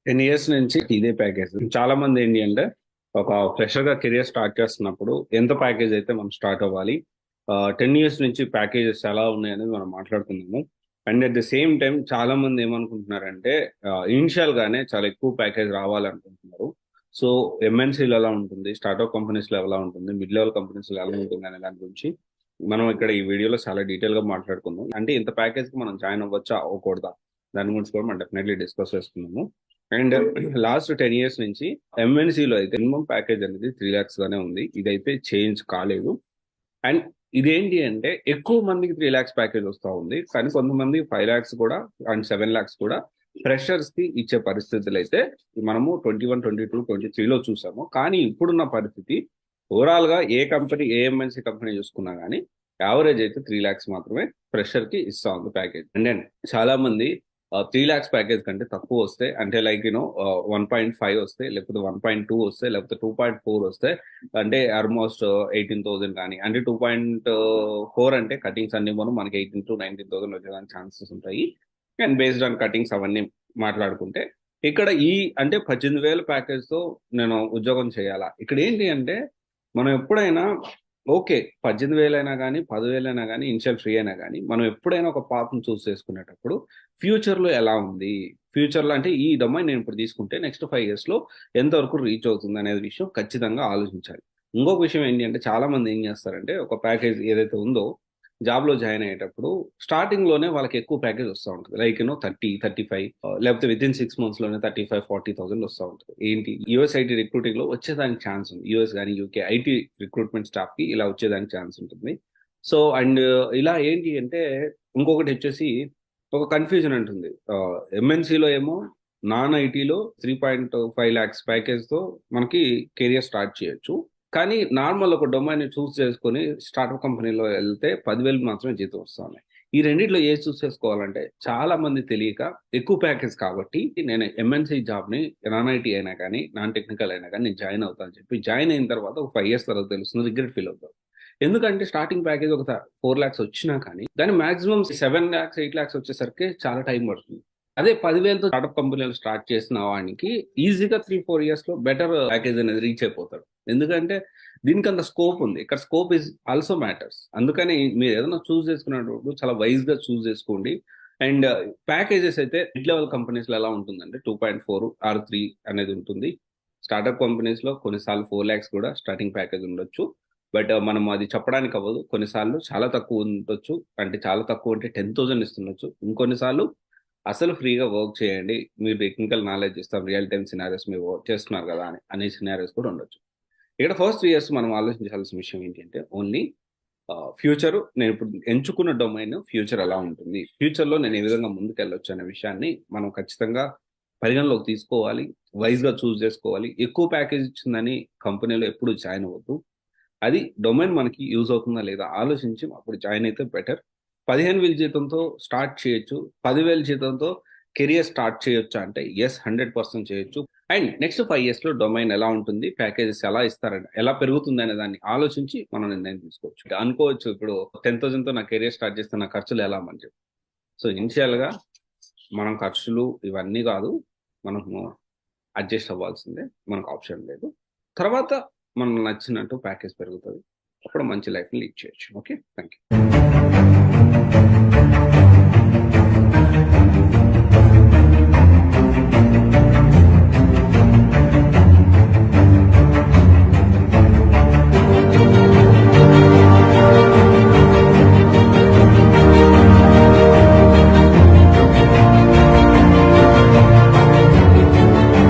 10 years నుంచి ఇదే package. చాలా మంది ఏంటి అంటే ఒక ఫ్రెషర్ గా కెరియర్ స్టార్ట్ చేస్తున్నప్పుడు ఎంత ప్యాకేజ్ అయితే మనం స్టార్ట్ అవ్వాలి, 10 ఇయర్స్ నుంచి ప్యాకేజెస్ ఎలా ఉన్నాయి అనేది మనం మాట్లాడుకుందాము. And at the same time చాలా మంది ఏమనుకుంటున్నారంటే ఇనిషియల్ గానే చాలా ఎక్కువ ప్యాకేజ్ రావాలనుకుంటున్నారు. సో ఎంఎన్సీలో ఎలా ఉంటుంది, స్టార్ట్అప్ కంపెనీస్ లో ఎలా ఉంటుంది, మిడ్ లెవెల్ కంపెనీస్ లో ఎలా ఉంటుంది అనే దాని గురించి మనం ఇక్కడ ఈ వీడియోలో చాలా డీటెయిల్ గా మాట్లాడుకుందాం. అంటే ఇంత ప్యాకేజ్ కి మనం జాయిన్ అవ్వచ్చా అవ్వకూడదా దాని గురించి కూడా మనం డెఫినెట్లీ డిస్కస్ చేసుకున్నాము. అండ్ లాస్ట్ 10 ఇయర్స్ నుంచి ఎంఎన్సీలో అయితే మినిమం ప్యాకేజ్ అనేది 3 lakhs గానే ఉంది. ఇదైతే చేంజ్ కాలేదు. అండ్ ఇదేంటి అంటే ఎక్కువ మందికి 3 lakhs ప్యాకేజ్ వస్తూ ఉంది, కానీ కొంతమంది 5 lakhs కూడా అండ్ 7 lakhs కూడా ఫ్రెషర్స్ కి ఇచ్చే పరిస్థితులు అయితే మనము 21, 22, 23లో చూసాము. కానీ ఇప్పుడున్న పరిస్థితి ఓవరాల్ గా ఏ కంపెనీ, ఏ ఎంఎన్సీ కంపెనీ చూసుకున్నా కానీ యావరేజ్ అయితే 3 lakhs మాత్రమే ఫ్రెషర్ కి ఇస్తా ఉంది ప్యాకేజ్. అండ్ చాలా మంది 3 lakhs ప్యాకేజ్ కంటే తక్కువ వస్తే, అంటే లైక్ 1.5 వస్తే, లేకపోతే 1.2 వస్తే, లేకపోతే 2.4 వస్తే, అంటే ఆల్మోస్ట్ 18,000 కానీ, అంటే 2.4 అంటే కటింగ్స్ అన్ని మనకి 18 to 19,000 వచ్చేదానికి ఛాన్సెస్ ఉంటాయి. అండ్ బేస్డ్ ఆన్ కటింగ్స్ అవన్నీ మాట్లాడుకుంటే ఇక్కడ ఈ అంటే 18,000 ప్యాకేజ్ తో నేను ఉద్యోగం చేయాలా? ఇక్కడ ఏంటి అంటే మనం ఎప్పుడైనా ఓకే, 18,000 అయినా కానీ, 10,000 అయినా కానీ, ఇనిషియల్ ఫ్రీ అయినా కానీ, మనం ఎప్పుడైనా ఒక పాత్ను చూస్ చేసుకునేటప్పుడు ఫ్యూచర్ లో ఎలా ఉంది, ఫ్యూచర్ లో అంటే ఈ డొమైన్ నేను ఇప్పుడు తీసుకుంటే నెక్స్ట్ 5 years లో ఎంతవరకు రీచ్ అవుతుంది అనేది విషయం ఖచ్చితంగా ఆలోచించాలి. ఇంకొక విషయం ఏంటి అంటే చాలా మంది ఏం చేస్తారంటే ఒక ప్యాకేజ్ ఏదైతే ఉందో జాబ్ లో జాయిన్ అయ్యేటప్పుడు స్టార్టింగ్ లోనే వాళ్ళకి ఎక్కువ ప్యాకేజ్ వస్తూ ఉంటుంది. లైక్ 30, 35, లేకపోతే విత్ ఇన్ 6 months లోనే 35, 40,000 వస్తూ ఉంటుంది. ఏంటి యూఎస్ ఐటీ రిక్రూటింగ్ లో వచ్చేదానికి ఛాన్స్ ఉంది. యూఎస్ కానీ యూకే ఐటీ రిక్రూట్మెంట్ స్టాఫ్ కి ఇలా వచ్చేదానికి ఛాన్స్ ఉంటుంది. సో అండ్ ఇలా ఏంటి అంటే ఇంకొకటి వచ్చేసి ఒక కన్ఫ్యూజన్ ఉంటుంది. ఎంఎన్సీలో ఏమో నాన్ ఐటీలో 3.5 lakhs ప్యాకేజ్ తో మనకి కెరియర్ స్టార్ట్ చేయొచ్చు. కానీ నార్మల్ ఒక డొమైన్ చూస్ చేసుకుని స్టార్ట్అప్ కంపెనీలో వెళ్తే 10,000 మాత్రమే జీతం వస్తుంది. ఈ రెండిట్లో ఏది చూస్ చేసుకోవాలంటే చాలా మంది తెలియక ఎక్కువ ప్యాకేజ్ కాబట్టి నేను ఎంఎన్సీ జాబ్ ని నాన్ ఐటీ అయినా కానీ, నాన్ టెక్నికల్ అయినా కానీ నేను జాయిన్ అవుతాను చెప్పి జాయిన్ అయిన తర్వాత ఒక 5 years తర్వాత తెలుస్తుంది, రిగ్రెట్ ఫీల్ అవుతాను. ఎందుకంటే స్టార్టింగ్ ప్యాకేజ్ ఒక 4 lakhs వచ్చినా కానీ దాని మాక్సిమం 7 lakhs, 8 lakhs వచ్చేసరికి చాలా టైం పడుతుంది. అదే 10,000తో స్టార్ట్అప్ కంపెనీలు స్టార్ట్ చేసిన వానికి ఈజీగా 3-4 years లో బెటర్ ప్యాకేజ్ అనేది రీచ్ అయిపోతాడు. ఎందుకంటే దీనికి అంత స్కోప్ ఉంది. ఇక్కడ స్కోప్ ఇస్ ఆల్సో మ్యాటర్స్. అందుకని మీరు ఏదైనా చూస్ చేసుకునేటప్పుడు చాలా వైజ్ గా చూస్ చేసుకోండి. అండ్ ప్యాకేజెస్ అయితే మిడ్ లెవెల్ కంపెనీస్ లో ఎలా ఉంటుందంటే 2.4 or 3 అనేది ఉంటుంది. స్టార్ట్అప్ కంపెనీస్ లో కొన్నిసార్లు 4 lakhs కూడా స్టార్టింగ్ ప్యాకేజ్ ఉండొచ్చు. బట్ మనం అది చెప్పడానికి అవ్వదు. కొన్నిసార్లు చాలా తక్కువ ఉండొచ్చు, అంటే చాలా తక్కువ అంటే 10,000 ఇస్తుండొచ్చు. ఇంకొన్నిసార్లు అసలు ఫ్రీగా వర్క్ చేయండి, మీరు టెక్నికల్ నాలెడ్జ్ ఇస్తాం, రియల్ టైమ్ సినారియోస్ మీరు వర్క్ చేస్తున్నారు కదా అని అనే సినారియోస్ కూడా ఉండొచ్చు. ఇక్కడ ఫస్ట్ 3 years మనం ఆలోచించాల్సిన విషయం ఏంటి అంటే ఓన్లీ ఫ్యూచర్, నేను ఇప్పుడు ఎంచుకున్న డొమైన్ ఫ్యూచర్ ఎలా ఉంటుంది, ఫ్యూచర్ లో నేను ఏ విధంగా ముందుకు వెళ్ళొచ్చు అనే విషయాన్ని మనం ఖచ్చితంగా పరిగణలోకి తీసుకోవాలి. వైజ్ గా చూస్ చేసుకోవాలి. ఎక్కువ ప్యాకేజ్ ఇచ్చిందని కంపెనీలో ఎప్పుడు జాయిన్ అవ్వద్దు. అది డొమైన్ మనకి యూజ్ అవుతుందా లేదా ఆలోచించి అప్పుడు జాయిన్ అయితే బెటర్. 15,000 జీతంతో స్టార్ట్ చేయొచ్చు, 10,000 జీతంతో కెరియర్ స్టార్ట్ చేయొచ్చు అంటే ఎస్, 100% చేయొచ్చు. అండ్ నెక్స్ట్ 5 years లో డొమైన్ ఎలా ఉంటుంది, ప్యాకేజెస్ ఎలా ఇస్తారని, ఎలా పెరుగుతుంది అనే దాన్ని ఆలోచించి మనం నిర్ణయం తీసుకోవచ్చు. అనుకోవచ్చు ఇప్పుడు 10,000 తో నా కెరియర్ స్టార్ట్ చేస్తే నా ఖర్చులు ఎలా అని చెప్పి. సో ఇనిషియల్ గా మనం ఖర్చులు ఇవన్నీ కాదు, మనము అడ్జస్ట్ అవ్వాల్సిందే, మనకు ఆప్షన్ లేదు. తర్వాత మనం నచ్చినట్టు ప్యాకేజ్ పెరుగుతుంది, అప్పుడు మంచి లైఫ్ని లీడ్ చేయొచ్చు. Okay, thank you.